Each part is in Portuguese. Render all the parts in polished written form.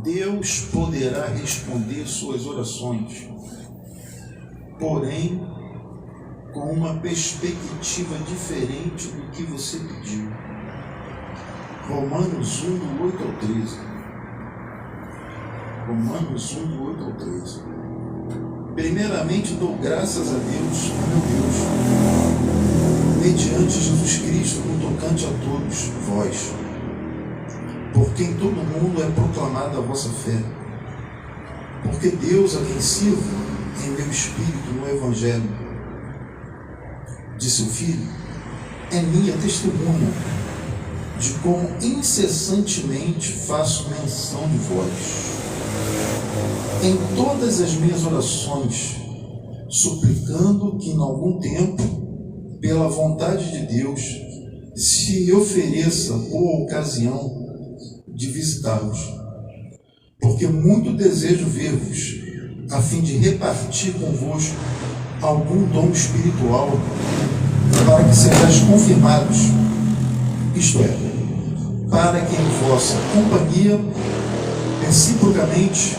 Deus poderá responder suas orações, porém com uma perspectiva diferente do que você pediu. Romanos 1, do 8 ao 13. Romanos 1, do 8 ao 13. Primeiramente dou graças a Deus, meu Deus, mediante Jesus Cristo, no tocante a todos vós, porque em todo mundo é proclamada a vossa fé. Porque Deus, a quem sirvo em meu espírito no Evangelho de seu Filho, é minha testemunha de como incessantemente faço menção de vós, em todas as minhas orações, suplicando que em algum tempo, pela vontade de Deus, se me ofereça boa ocasião de visitá-los, porque muito desejo ver-vos, a fim de repartir convosco algum dom espiritual, para que sejais confirmados, isto é, para que em vossa companhia, reciprocamente,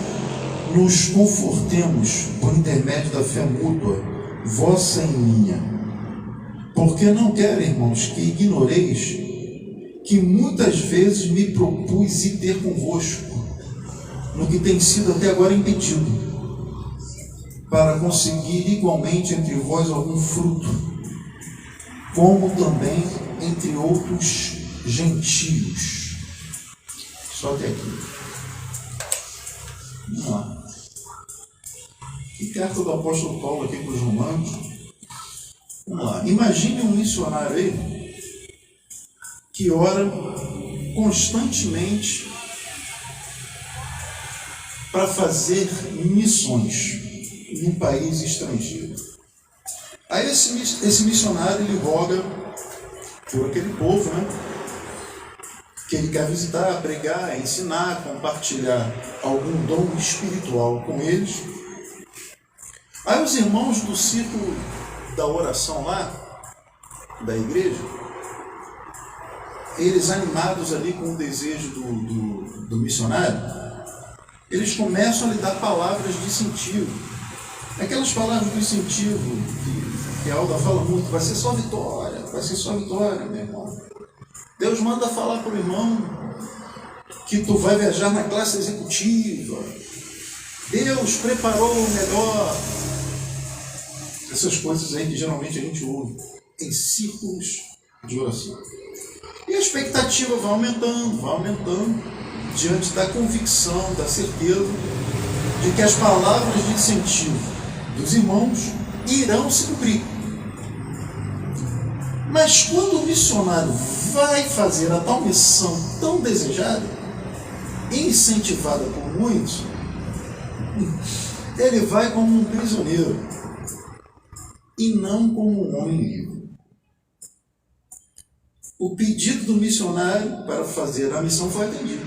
nos confortemos por intermédio da fé mútua, vossa e minha. Porque não quero, irmãos, que ignoreis que muitas vezes me propus ir ter convosco, no que tem sido até agora impedido, para conseguir igualmente entre vós algum fruto, como também entre outros gentios. Só até aqui. Vamos lá. E carta do apóstolo Paulo aqui para os romanos. Vamos lá. Imagine um missionário aí que ora constantemente para fazer missões em um país estrangeiro. Aí esse missionário, ele roga por aquele povo, né, que ele quer visitar, pregar, ensinar, compartilhar algum dom espiritual com eles. Aí os irmãos do círculo da oração lá, da igreja, eles animados ali com o desejo do missionário, eles começam a lhe dar palavras de incentivo. Aquelas palavras de incentivo que a Alda fala muito: vai ser só vitória, meu irmão. Deus manda falar para o irmão que tu vai viajar na classe executiva. Deus preparou o melhor. Essas coisas aí que geralmente a gente ouve em círculos de oração. E a expectativa vai aumentando, diante da convicção, da certeza de que as palavras de incentivo dos irmãos irão se cumprir. Mas quando o missionário vai fazer a tal missão tão desejada, incentivada por muitos, ele vai como um prisioneiro e não como um homem livre. O pedido do missionário para fazer a missão foi atendido.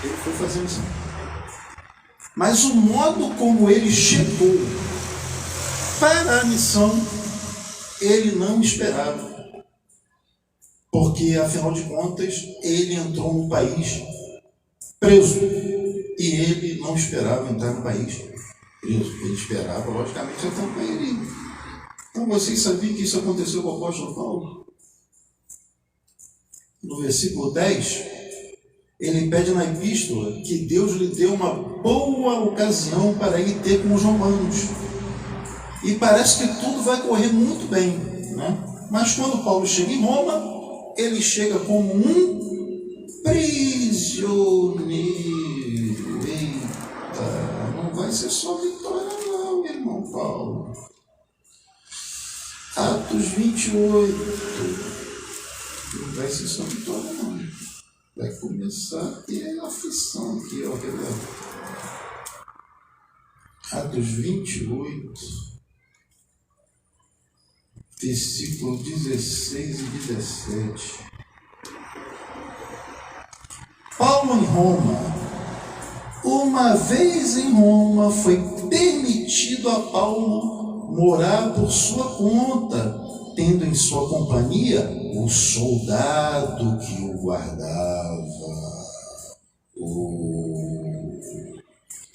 Ele foi fazer a missão. Mas o modo como ele chegou para a missão, ele não esperava. Porque, afinal de contas, ele entrou no país preso. E ele não esperava entrar no país preso. Ele esperava, logicamente, entrar no país livre. Então, vocês sabiam que isso aconteceu com o apóstolo Paulo? No versículo 10, ele pede na epístola que Deus lhe dê uma boa ocasião para ir ter com os romanos. E parece que tudo vai correr muito bem, né? Mas quando Paulo chega em Roma, ele chega como um prisioneiro. Eita, não vai ser só vitória não, meu irmão Paulo. Atos 28. Não vai ser só vitória não. Vai começar a ter aflição aqui, ó. Quer ver? Atos 28, versículo 16 e 17. Paulo em Roma. Uma vez em Roma foi permitido a Paulo morar por sua conta, tendo em sua companhia o soldado que o guardava.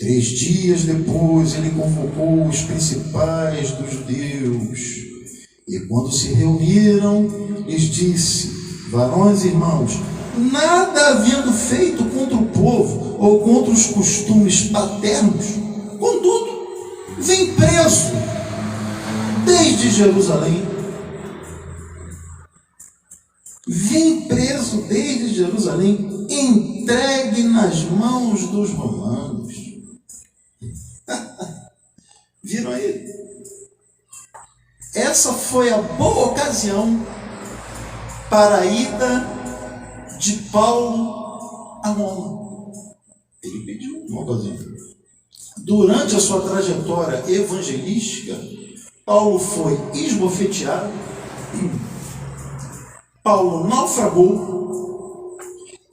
3 dias depois, ele convocou os principais dos judeus. E quando se reuniram, lhes disse: varões e irmãos, nada havendo feito contra o povo ou contra os costumes paternos, contudo, vem preso desde Jerusalém. Vim preso desde Jerusalém, entregue nas mãos dos romanos. Viram aí? Essa foi a boa ocasião para a ida de Paulo a Roma. Ele pediu uma ocasião. Durante a sua trajetória evangelística, Paulo foi esbofeteado, Paulo naufragou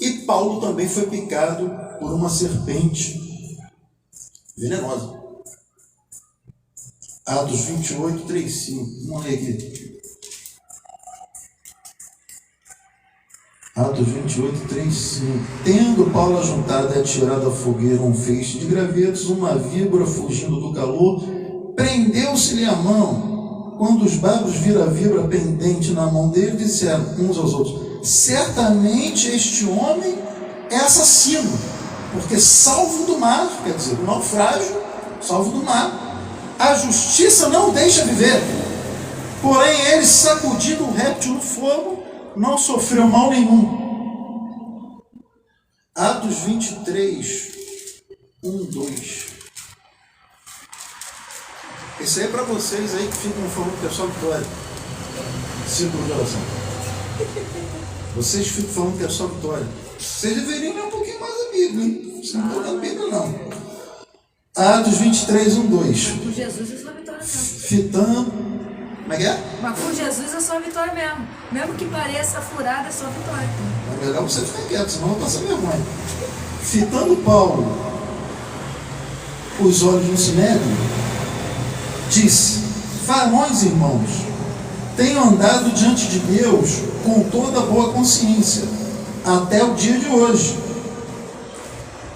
e Paulo também foi picado por uma serpente venenosa. Atos 28, 3, 5. Vamos ler aqui. Atos 28, 3, 5. Tendo Paulo ajuntado e atirado à fogueira um feixe de gravetos, uma víbora, fugindo do calor, prendeu-se-lhe a mão. Quando os bárbaros viram a víbora pendente na mão dele, disseram uns aos outros: certamente este homem é assassino, porque salvo do mar, quer dizer, do naufrágio, salvo do mar, a justiça não o deixa viver. Porém, ele, sacudindo o réptil no fogo, não sofreu mal nenhum. Atos 23, 1, 2. Esse aí é para vocês aí que ficam falando que é só vitória. Círculo de oração. Vocês ficam falando que é só vitória. Vocês deveriam ler um pouquinho mais a Bíblia, hein? Você não está lendo a Bíblia, não. Atos 23, 1, 2. Com Jesus é só vitória mesmo. Fitando. Como é que é? Mas com Jesus é só vitória mesmo. Mesmo que pareça furada, é só vitória. É melhor você ficar quieto, senão vai passar vergonha. Fitando Paulo os olhos no sinédrio, disse: varões, irmãos, tenho andado diante de Deus com toda boa consciência, até o dia de hoje.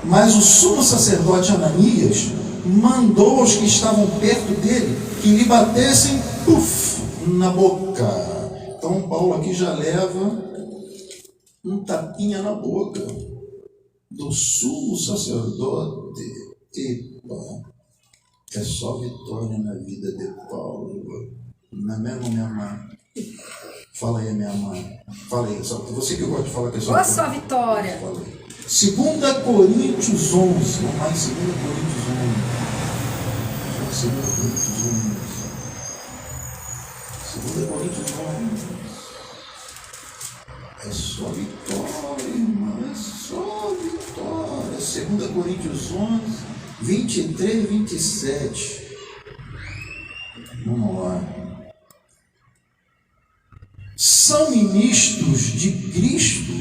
Mas o sumo sacerdote Ananias mandou aos que estavam perto dele que lhe batessem na boca. Então Paulo aqui já leva um tapinha na boca do sumo sacerdote. Epa, é só vitória na vida de Paulo. Não é mesmo, minha mãe? Fala aí, minha mãe. Fala aí, só você que gosta de falar que é só vitória. Só vitória. Fala aí. 2 Coríntios 11. Vamos lá em 2 Coríntios 11. 2 Coríntios 11. 2 Coríntios 11. É só vitória, irmão. É só vitória. 2 Coríntios 11, 23 e 27. Vamos lá. São ministros de Cristo.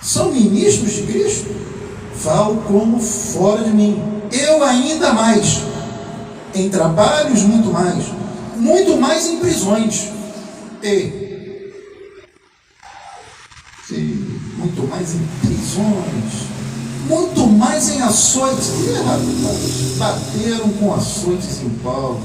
São ministros de Cristo? Falo como fora de mim. Eu ainda mais. Em trabalhos, muito mais em prisões. Muito mais em prisões. Muito mais em açoites. Bateram com açoites em Paulo,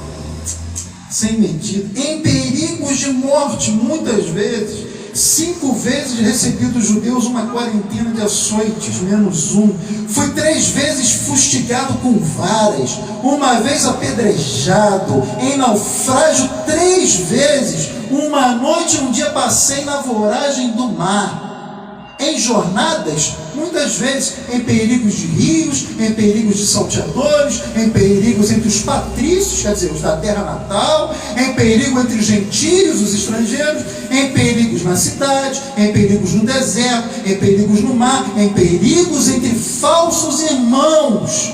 sem medida. Em perigos de morte, muitas vezes. 5 vezes recebi dos judeus uma quarentena de açoites, menos um. Fui 3 vezes fustigado com varas, uma vez apedrejado, em naufrágio 3 vezes. Uma noite e um dia passei na voragem do mar. Em jornadas, muitas vezes, em perigos de rios, em perigos de salteadores, em perigos entre os patrícios, quer dizer, os da terra natal, em perigo entre os gentios, os estrangeiros, em perigos na cidade, em perigos no deserto, em perigos no mar, em perigos entre falsos irmãos,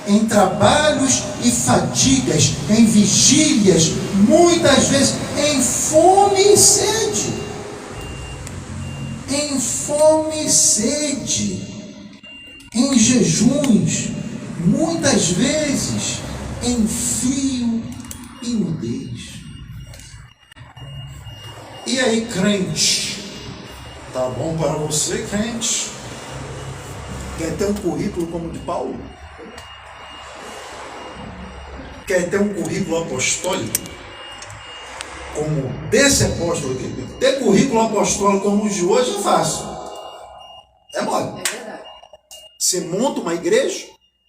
em trabalhos e fadigas, em vigílias, muitas vezes em fome e sede. Em fome e sede, em jejuns, muitas vezes em frio e nudez. E aí, crente? Tá bom para você, crente? Quer ter um currículo como o de Paulo? Quer ter um currículo apostólico? Como desse apóstolo aqui? Ter currículo apostólico como o de hoje é fácil. É mole. É verdade. Você monta uma igreja,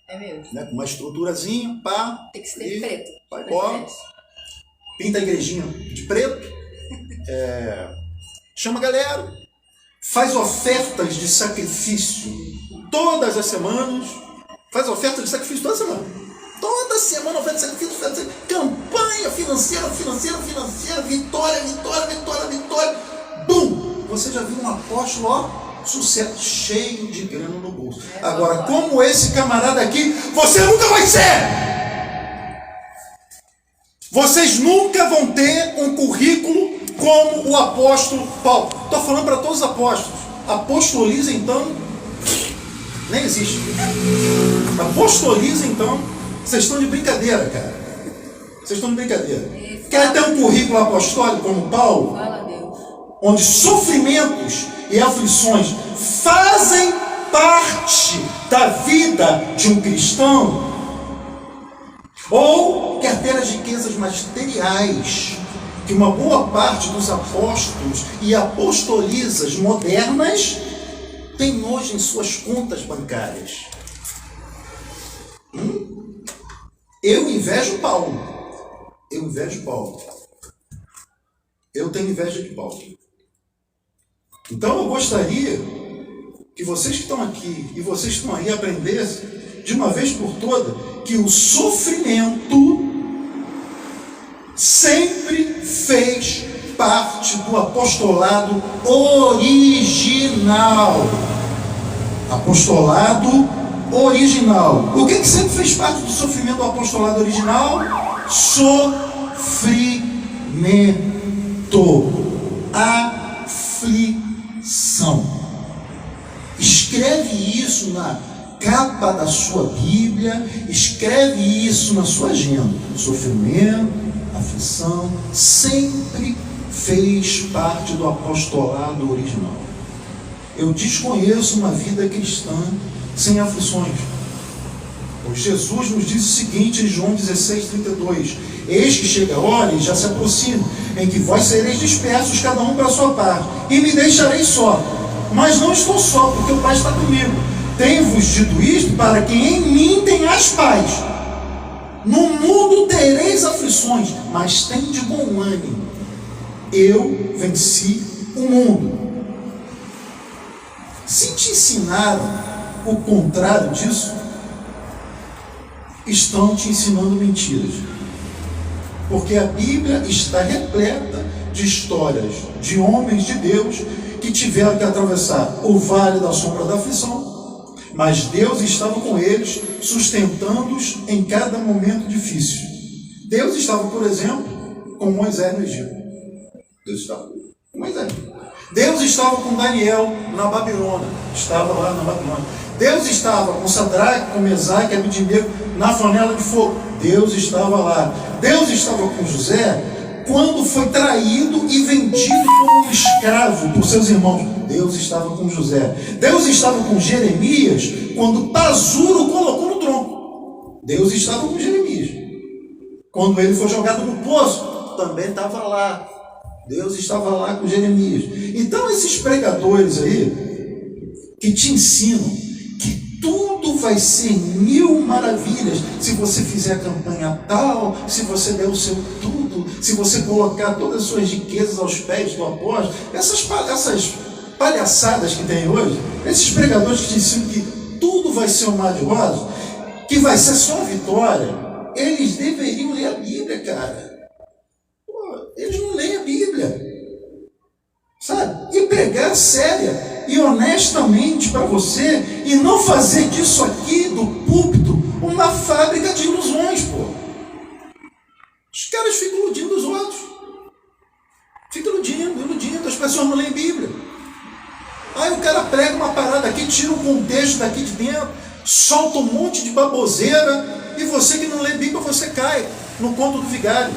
É mesmo. né, com uma estruturazinha, pá. Tem que ser preto. Vai embora. Pinta a igrejinha de preto. Chama a galera. Faz ofertas de sacrifício todas as semanas. Faz ofertas de sacrifício toda semana. Toda semana oferta de sacrifício, oferta de sacrifício. Campanha financeira, vitória. Bum! Você já viu um apóstolo, ó, sucesso, cheio de grana no bolso. Agora, como esse camarada aqui, você nunca vai ser! Vocês nunca vão ter um currículo como o apóstolo Paulo. Estou falando para todos os apóstolos. Apostoliza, então, nem existe. Apostoliza, então, vocês estão de brincadeira, cara. Vocês estão de brincadeira. Quer ter um currículo apostólico como Paulo? Fala a Deus. Onde sofrimentos e aflições fazem parte da vida de um cristão? Ou quer ter as riquezas materiais que uma boa parte dos apóstolos e apostolizas modernas tem hoje em suas contas bancárias? Eu invejo Paulo. Eu tenho inveja de Paulo. Então eu gostaria que vocês que estão aqui e vocês que estão aí aprendessem de uma vez por toda que o sofrimento sempre fez parte do apostolado original. Apostolado original. O que sempre fez parte do sofrimento do apostolado original? Sofrimento. Aflição. Escreve isso na capa da sua Bíblia, escreve isso na sua agenda. Sofrimento, aflição, sempre fez parte do apostolado original. Eu desconheço uma vida cristã sem aflições. Pois Jesus nos diz o seguinte em João 16:32: eis que chega a hora e já se aproxima, em que vós sereis dispersos, cada um para a sua parte, e me deixarei só. Mas não estou só, porque o Pai está comigo. Tenho-vos dito isto para que em mim tenhais paz. No mundo tereis aflições, mas tende bom ânimo. Eu venci o mundo. Se te ensinaram o contrário disso, estão te ensinando mentiras. Porque a Bíblia está repleta de histórias de homens de Deus que tiveram que atravessar o vale da sombra da aflição, mas Deus estava com eles, sustentando-os em cada momento difícil. Deus estava, por exemplo, com Moisés no Egito. Deus estava com Moisés. Deus estava com Daniel na Babilônia. Estava lá na Babilônia. Deus estava com Sadraque, com Mesaque e Abednego na panela de fogo. Deus estava lá. Deus estava com José quando foi traído e vendido como um escravo por seus irmãos. Deus estava com José. Deus estava com Jeremias quando Pazuro o colocou no tronco. Deus estava com Jeremias. Quando ele foi jogado no poço, também estava lá. Deus estava lá com Jeremias. Então esses pregadores aí, que te ensinam que tudo vai ser mil maravilhas se você fizer a campanha tal, se você der o seu tudo, se você colocar todas as suas riquezas aos pés do apóstolo, essas palhaçadas que tem hoje, esses pregadores que te ensinam que tudo vai ser um mar de rosas, que vai ser só vitória, eles deveriam ler a Bíblia, cara. Eles não leem a Bíblia, sabe? E pregar séria e honestamente para você, e não fazer disso aqui, do púlpito, uma fábrica de ilusões, pô. Os caras ficam iludindo os outros. Ficam iludindo. As pessoas não leem Bíblia. Aí o cara prega uma parada aqui, tira o contexto daqui de dentro, solta um monte de baboseira, e você que não lê Bíblia, você cai no conto do vigário.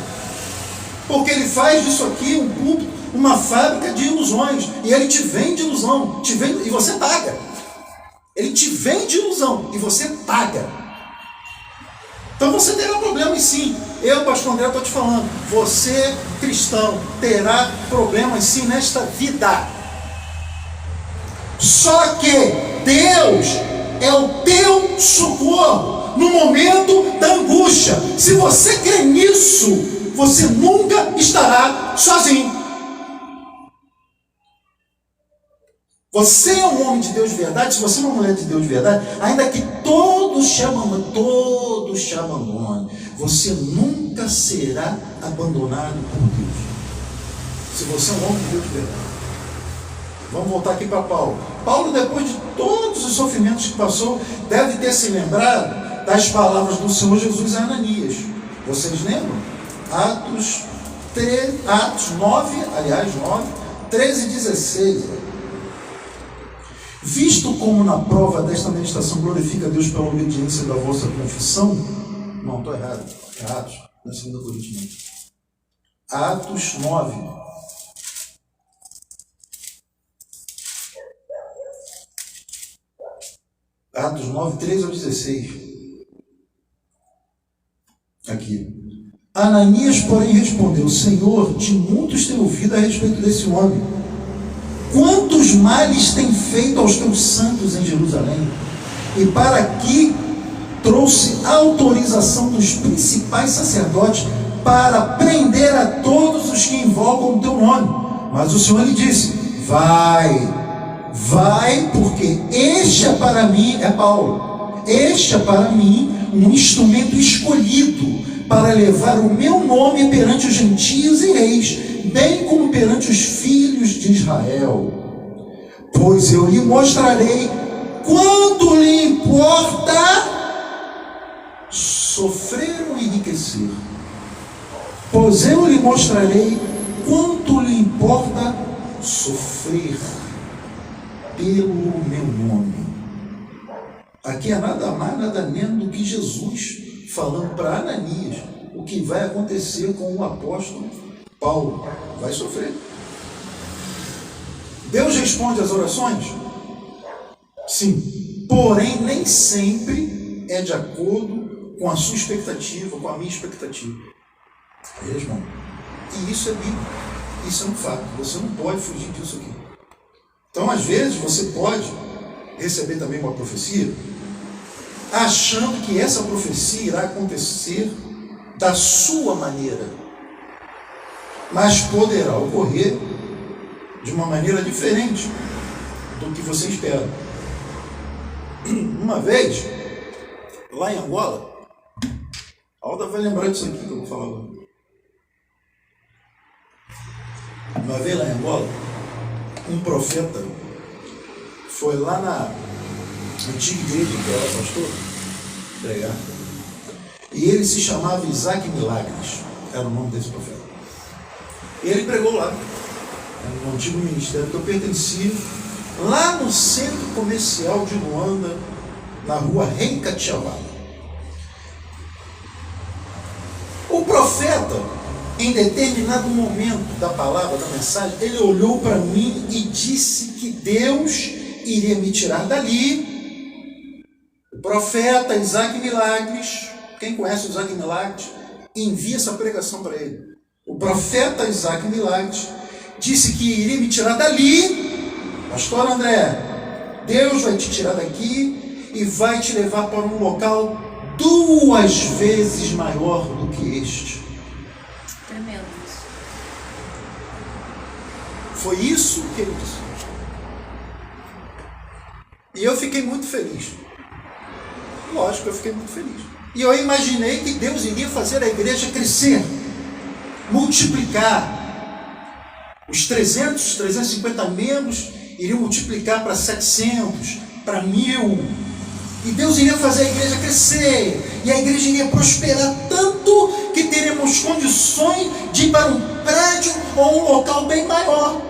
Porque ele faz disso aqui um púlpito, uma fábrica de ilusões. E ele te vende ilusão, e você paga. Ele te vende ilusão e você paga. Então você terá problemas sim. Eu, pastor André, estou te falando. Você, cristão, terá problemas sim nesta vida. Só que Deus é o teu socorro no momento da angústia. Se você crê nisso, você nunca estará sozinho. Você é um homem de Deus de verdade, se você é uma mulher de Deus de verdade, ainda que todos te abandonem, você nunca será abandonado por Deus. Se você é um homem de Deus de verdade. Vamos voltar aqui para Paulo. Paulo, depois de todos os sofrimentos que passou, deve ter se lembrado das palavras do Senhor Jesus a Ananias. Vocês lembram? Atos 9, 13 e 16. Visto como na prova desta meditação glorifica a Deus pela obediência da vossa confissão. Não, estou errado. É Atos, na 2 Coríntios. Atos 9. Atos 9, 13 ao 16. Aqui. Ananias, porém, respondeu: Senhor, de muitos tenho ouvido a respeito desse homem. Quantos males tem feito aos teus santos em Jerusalém? E para aqui trouxe autorização dos principais sacerdotes para prender a todos os que invocam o teu nome. Mas o Senhor lhe disse: vai, porque este é para mim, é Paulo, este é para mim um instrumento escolhido para levar o meu nome perante os gentios e reis, bem como perante os filhos de Israel. Pois eu lhe mostrarei quanto lhe importa sofrer ou enriquecer. Pois eu lhe mostrarei quanto lhe importa sofrer pelo meu nome. Aqui é nada mais, nada menos do que Jesus falando para Ananias o que vai acontecer com o apóstolo Paulo. Vai sofrer. Deus responde às orações? Sim. Porém, nem sempre é de acordo com a sua expectativa, com a minha expectativa. Ele responde. E isso é bíblico. Isso é um fato. Você não pode fugir disso aqui. Então, às vezes, você pode receber também uma profecia achando que essa profecia irá acontecer da sua maneira, mas poderá ocorrer de uma maneira diferente do que você espera. Uma vez, lá em Angola, a Alda vai lembrar disso aqui que eu vou falar agora. Uma vez lá em Angola, um profeta foi lá na antiga igreja que eu era pastor pregar, e ele se chamava Isaac Milagres, era o nome desse profeta. E ele pregou lá, no antigo ministério que eu pertencia, lá no centro comercial de Luanda, na rua Rei Catiavala. O profeta, em determinado momento da palavra, da mensagem, ele olhou para mim e disse que Deus iria me tirar dali. O profeta Isaac Milagres, quem conhece o Isaac Milagres, envia essa pregação para ele. O profeta Isaac Milagres disse que iria me tirar dali. Pastor André, Deus vai te tirar daqui e vai te levar para um local 2 vezes maior do que este. Tremendo isso. Foi isso que ele disse. E eu fiquei muito feliz. Lógico, eu fiquei muito feliz. E eu imaginei que Deus iria fazer a igreja crescer, multiplicar. Os 300, 350 membros iriam multiplicar para 700, para 1000. E Deus iria fazer a igreja crescer. E a igreja iria prosperar tanto que teremos condições de ir para um prédio ou um local bem maior.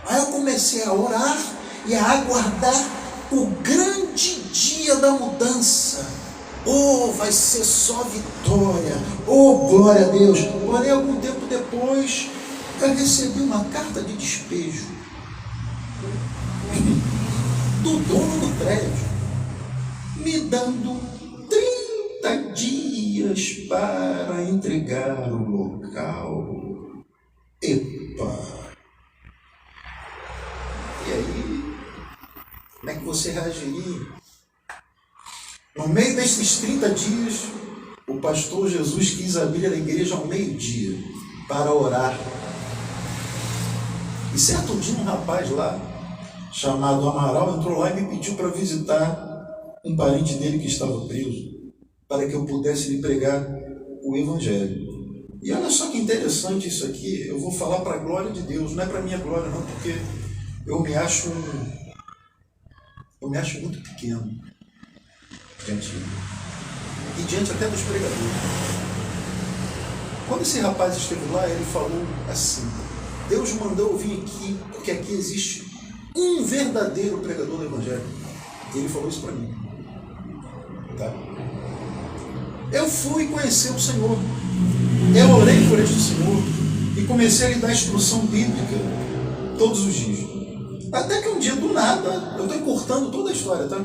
Aí eu comecei a orar e a aguardar o grande dia da mudança. Oh, vai ser só vitória. Oh, glória a Deus. Porém, algum tempo depois, eu recebi uma carta de despejo. do dono do prédio, me dando 30 dias para entregar o local. Epa! E aí, como é que você reagiria? No meio desses 30 dias, o pastor Jesus quis abrir a igreja ao meio-dia para orar. E certo dia um rapaz lá, chamado Amaral, entrou lá e me pediu para visitar um parente dele que estava preso, para que eu pudesse lhe pregar o Evangelho. E olha só que interessante isso aqui, eu vou falar para a glória de Deus, não é para a minha glória não, porque eu me acho muito pequeno diante de Deus. E diante até dos pregadores. Quando esse rapaz esteve lá, ele falou assim: Deus mandou eu vir aqui, porque aqui existe um verdadeiro pregador do Evangelho. E ele falou isso para mim. Tá? Eu fui conhecer o Senhor. Eu orei por este Senhor e comecei a lhe dar instrução bíblica todos os dias. Até que um dia do nada, eu estou encurtando toda a história, tá?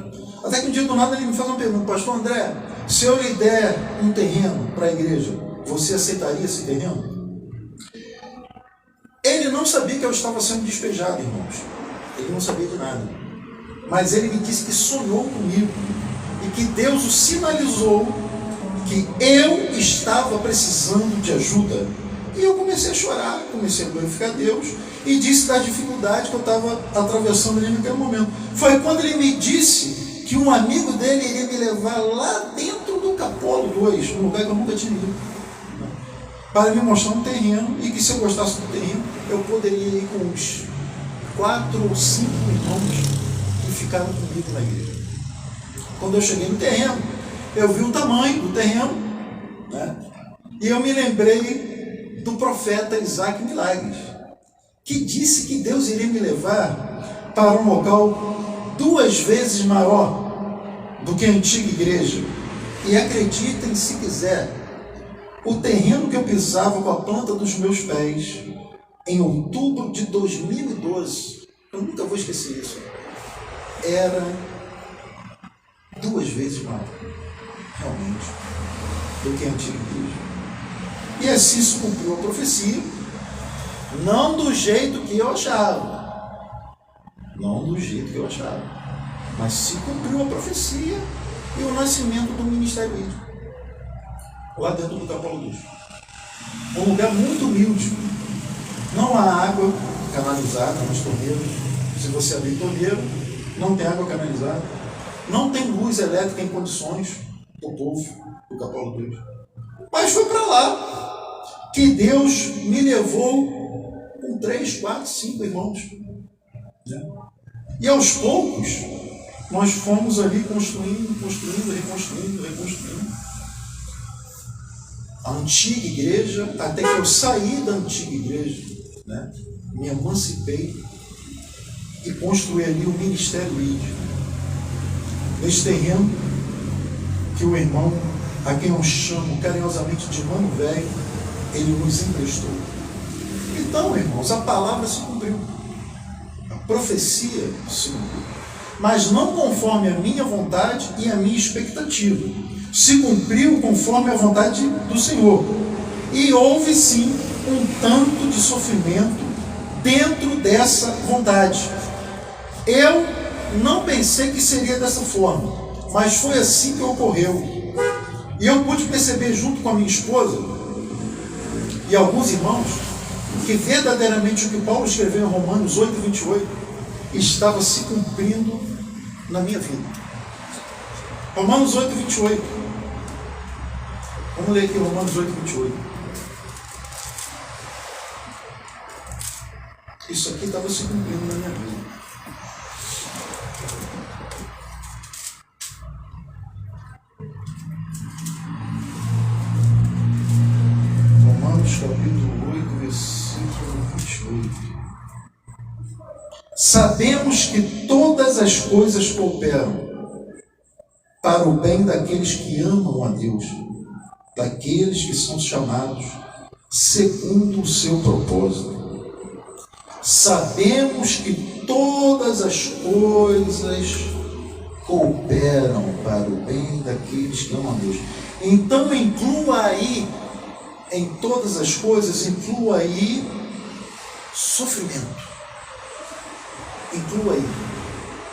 Até que um dia do nada ele me faz uma pergunta: Pastor André, se eu lhe der um terreno para a igreja, você aceitaria esse terreno? Ele não sabia que eu estava sendo despejado, irmãos. Ele não sabia de nada. Mas ele me disse que sonhou comigo e que Deus o sinalizou que eu estava precisando de ajuda. E eu comecei a chorar, comecei a glorificar Deus e disse da dificuldade que eu estava atravessando ali naquele momento. Foi quando ele me disse que um amigo dele iria me levar lá dentro do Capolo 2, um lugar que eu nunca tinha ido, para me mostrar um terreno, e que se eu gostasse do terreno, eu poderia ir com uns 4 ou 5 irmãos que ficaram comigo na igreja. Quando eu cheguei no terreno, eu vi o tamanho do terreno, né? E eu me lembrei do profeta Isaac Milagres, que disse que Deus iria me levar para um local 2 vezes maior do que a antiga igreja. E acreditem se quiser, o terreno que eu pisava com a planta dos meus pés em outubro de 2012, eu nunca vou esquecer isso, era 2 vezes maior, realmente, do que a antiga igreja. E assim se cumpriu a profecia, não do jeito que eu achava, mas se cumpriu a profecia e o nascimento do ministério ídolo, lá dentro do Capolo 2. Um lugar muito humilde, não há água canalizada nas torneiras. Se você abrir torneira, não tem água canalizada, não tem luz elétrica em condições do povo do Capolo 2. Mas foi para lá que Deus me levou com 3, 4, 5 irmãos, né? E aos poucos nós fomos ali construindo, reconstruindo a antiga igreja, até que eu saí da antiga igreja, né? Me emancipei e construí ali o ministério ídolo, nesse terreno que o irmão, a quem eu chamo carinhosamente de Mano Velho, ele nos emprestou. Então, irmãos, a palavra se cumpriu, a profecia se cumpriu, mas não conforme a minha vontade e a minha expectativa. Se cumpriu conforme a vontade do Senhor. E houve sim um tanto de sofrimento dentro dessa vontade. Eu não pensei que seria dessa forma, mas foi assim que ocorreu. E eu pude perceber junto com a minha esposa e alguns irmãos que verdadeiramente o que Paulo escreveu em Romanos 8, 28 estava se cumprindo na minha vida. Romanos 8, 28. Vamos ler aqui Romanos 8, 28. Isso aqui estava se cumprindo na minha vida. Romanos capítulo 8, versículo 28. Sabemos que todas as coisas cooperam para o bem daqueles que amam a Deus, daqueles que são chamados segundo o seu propósito. Sabemos que todas as coisas cooperam para o bem daqueles que amam a Deus. Então inclua aí, em todas as coisas, inclua aí sofrimento. Inclua aí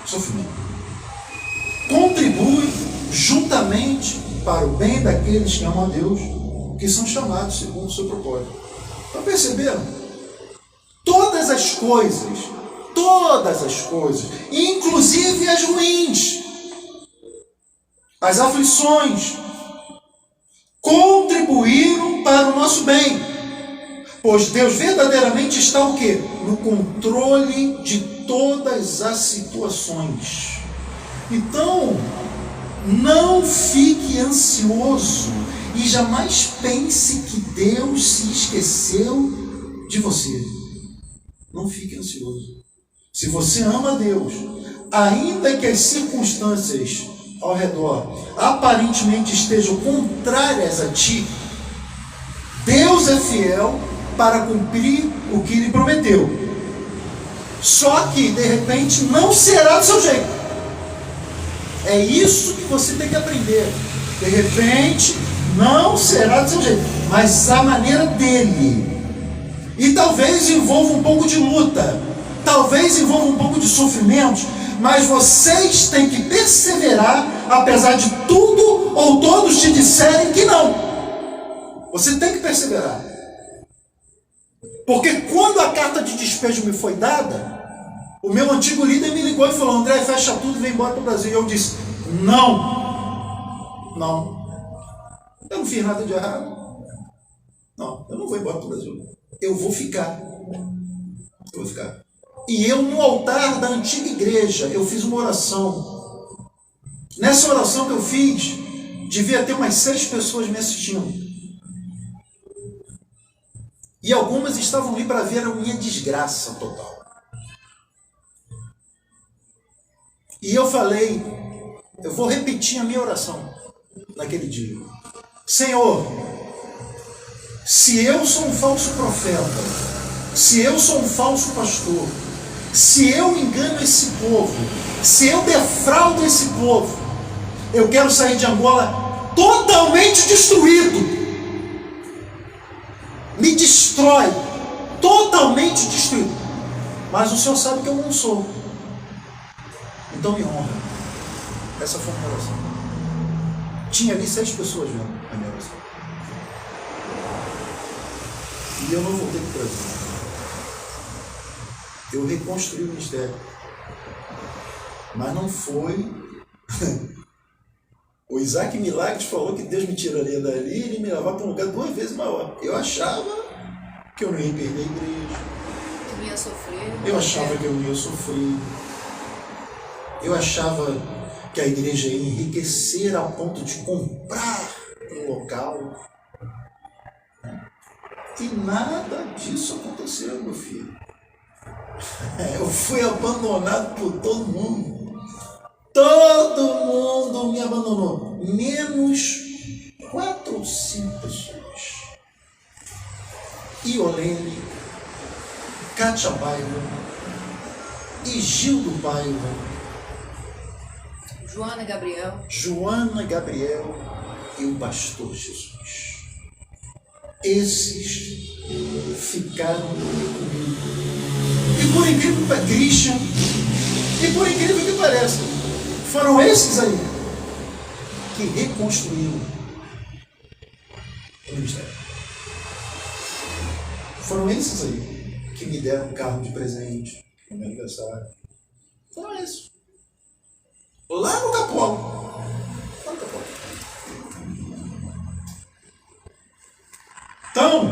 sofrimento. Contribui juntamente para o bem daqueles que amam a Deus, que são chamados segundo o seu propósito. Então perceberam? Todas as coisas, inclusive as ruins, as aflições, contribuíram para o nosso bem, pois Deus verdadeiramente está o quê? No controle de todas as situações. Então, não fique ansioso e jamais pense que Deus se esqueceu de você. Não fique ansioso. Se você ama a Deus, ainda que as circunstâncias ao redor aparentemente estejam contrárias a ti, Deus é fiel para cumprir o que Ele prometeu. Só que, de repente, não será do seu jeito. É isso que você tem que aprender. De repente, não será do seu jeito, mas a maneira dele. E talvez envolva um pouco de luta, talvez envolva um pouco de sofrimento, mas vocês têm que perseverar, apesar de tudo ou todos te disserem que não. Você tem que perseverar. Porque quando a carta de despejo me foi dada, o meu antigo líder me ligou e falou: André, fecha tudo e vem embora para o Brasil. E eu disse: não, eu não fiz nada de errado. Não, eu não vou embora para o Brasil. Eu vou ficar. E eu, no altar da antiga igreja, eu fiz uma oração. Nessa oração que eu fiz, devia ter umas 6 pessoas me assistindo. E algumas estavam ali para ver a minha desgraça total. E eu falei, eu vou repetir a minha oração naquele dia. Senhor, se eu sou um falso profeta, se eu sou um falso pastor, se eu engano esse povo, se eu defraudo esse povo, eu quero sair de Angola totalmente destruído. Me destrói, totalmente destruído. Mas o Senhor sabe que eu não sou. Então me honra. Essa foi a minha oração. Tinha ali 6 pessoas vendo a minha oração. E eu não voltei para o Brasil. Eu reconstruí o ministério. Mas não foi... O Isaac Milagres falou que Deus me tiraria dali e ele me levava para um lugar 2 vezes maior. Eu achava que eu não ia perder a igreja. Que não ia sofrer. Eu achava que eu não ia sofrer. Eu achava que a igreja ia enriquecer ao ponto de comprar um local. E nada disso aconteceu, meu filho. Eu fui abandonado por todo mundo. Todo mundo me abandonou. Menos 4 ou 5 pessoas. Iolene, Kátia Paiva, Gildo Paiva, Joana Gabriel e o pastor Jesus. Esses ficaram comigo. E por incrível que Christian, e por incrível que pareça, foram esses aí que reconstruíram o ministério. Foram esses aí que me deram um carro de presente no meu aniversário. Foram esses. Lá no Capolo. Então,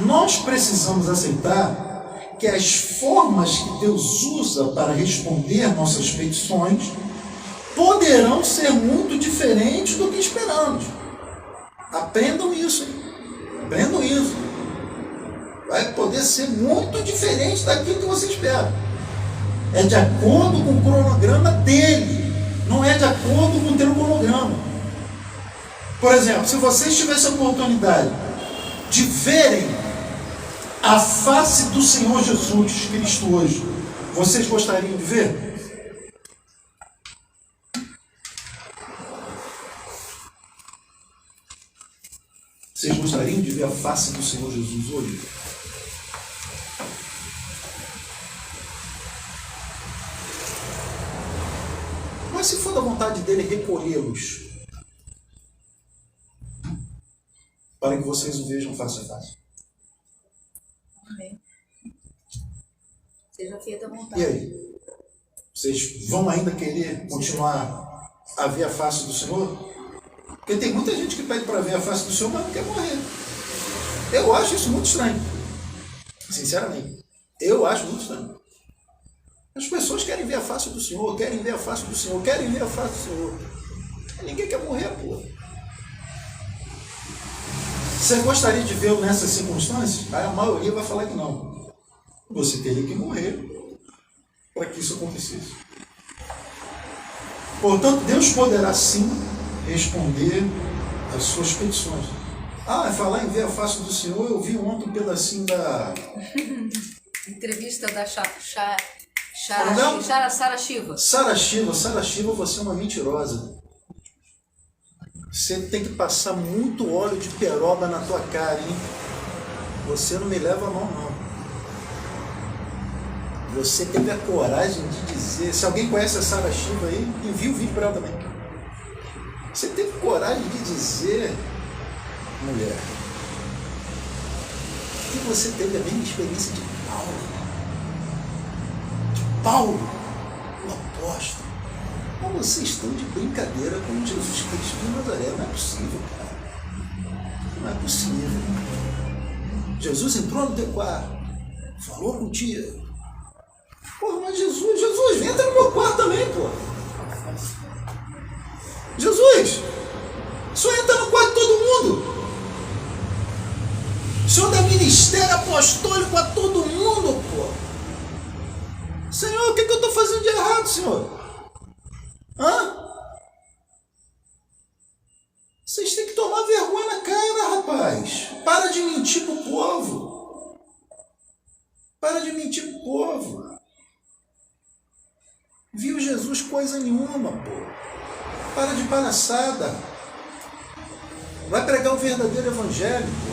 nós precisamos aceitar que as formas que Deus usa para responder nossas petições poderão ser muito diferentes do que esperamos. Aprendam isso. Aprendam isso. Vai poder ser muito diferente daquilo que você espera. É de acordo com o cronograma dele. Não é de acordo com o teu cronograma. Por exemplo, se vocês tivessem a oportunidade de verem a face do Senhor Jesus Cristo hoje, Vocês gostariam de ver? Vocês gostariam de ver a face do Senhor Jesus hoje? Mas se for da vontade dele recolhê-los, para que vocês o vejam face a face. Amém. Seja feita a vontade. E aí? Vocês vão ainda querer continuar a ver a face do Senhor? Porque tem muita gente que pede para ver a face do Senhor, mas não quer morrer. Eu acho isso muito estranho. Sinceramente. Eu acho muito estranho. As pessoas querem ver a face do Senhor, querem ver a face do Senhor, querem ver a face do Senhor. Ninguém quer morrer, pô. Você gostaria de vê-lo nessas circunstâncias? A maioria vai falar que não. Você teria que morrer para que isso acontecesse. Portanto, Deus poderá sim responder às suas petições. Falar em ver a face do Senhor, eu vi ontem um pedacinho da... Entrevista da Sara Shiva. Sara Shiva, você é uma mentirosa. Você tem que passar muito óleo de peroba na tua cara, hein? Você não me leva a mão, não. Você teve a coragem de dizer... Se alguém conhece a Sara Shiva aí, envia o vídeo para ela também. Você teve coragem de dizer, mulher, que você teve a mesma experiência de Paulo, o apóstolo. Mas vocês estão de brincadeira com Jesus Cristo de Nazaré. Não é possível, cara. Não é possível. Jesus entrou no teu quarto, falou contigo. Porra, mas Jesus, entra no meu quarto também, pô. Jesus, o Senhor entra no quarto de todo mundo. O Senhor dá ministério apostólico a todo mundo, pô. Senhor, o que eu estou fazendo de errado, Senhor? Vocês têm que tomar vergonha na cara, rapaz. Para de mentir pro povo. Para de mentir pro povo. Viu Jesus coisa nenhuma, pô. Para de palhaçada. Vai pregar o verdadeiro evangelho, pô.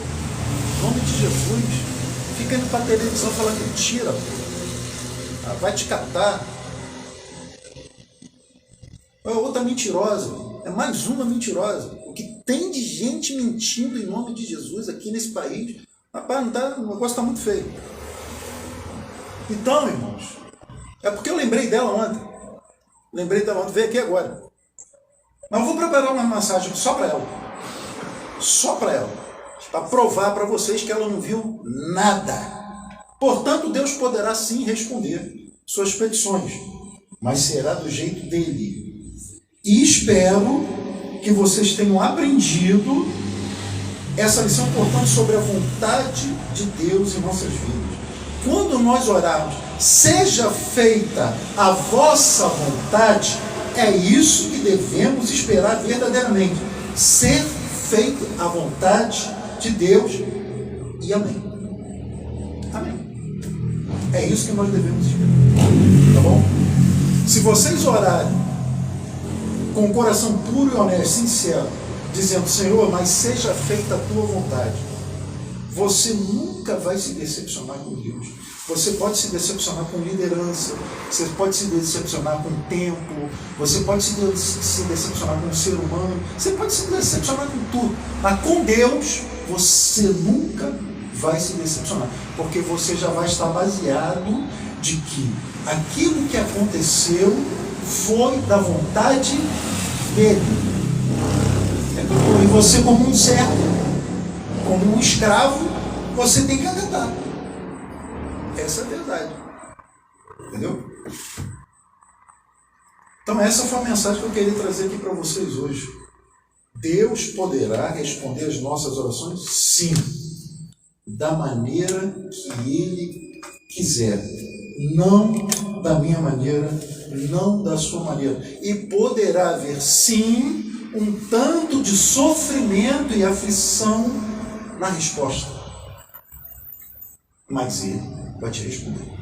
Em nome de Jesus. Fica indo pra televisão falando mentira, pô. Vai te catar. É outra mentirosa. É mais uma mentirosa. O que tem de gente mentindo em nome de Jesus aqui nesse país. Rapaz, não tá, o negócio está muito feio. Então, irmãos, é porque eu lembrei dela ontem. Veio aqui agora. Mas eu vou preparar uma mensagem só para ela. Só para ela. Para provar para vocês que ela não viu nada. Portanto, Deus poderá sim responder suas petições, mas será do jeito dele. E espero que vocês tenham aprendido essa lição, portanto, sobre a vontade de Deus em nossas vidas. Quando nós orarmos, seja feita a vossa vontade, é isso que devemos esperar verdadeiramente. Ser feita a vontade de Deus e amém. Amém. É isso que nós devemos esperar. Tá bom? Se vocês orarem com o coração puro e honesto, sincero, dizendo, Senhor, mas seja feita a tua vontade, você nunca vai se decepcionar com Deus. Você pode se decepcionar com liderança, você pode se decepcionar com o tempo, você pode se decepcionar com o ser humano, você pode se decepcionar com tudo. Mas com Deus, você nunca vai se decepcionar, porque você já vai estar baseado de que aquilo que aconteceu foi da vontade dele. E você, como um servo, como um escravo, você tem que acatar. Essa é a verdade. Entendeu? Então essa foi a mensagem que eu queria trazer aqui para vocês hoje. Deus poderá responder as nossas orações? Sim. Da maneira que Ele quiser. Não da minha maneira, não da sua maneira. E poderá haver, sim, um tanto de sofrimento e aflição na resposta. Mas Ele vai te responder.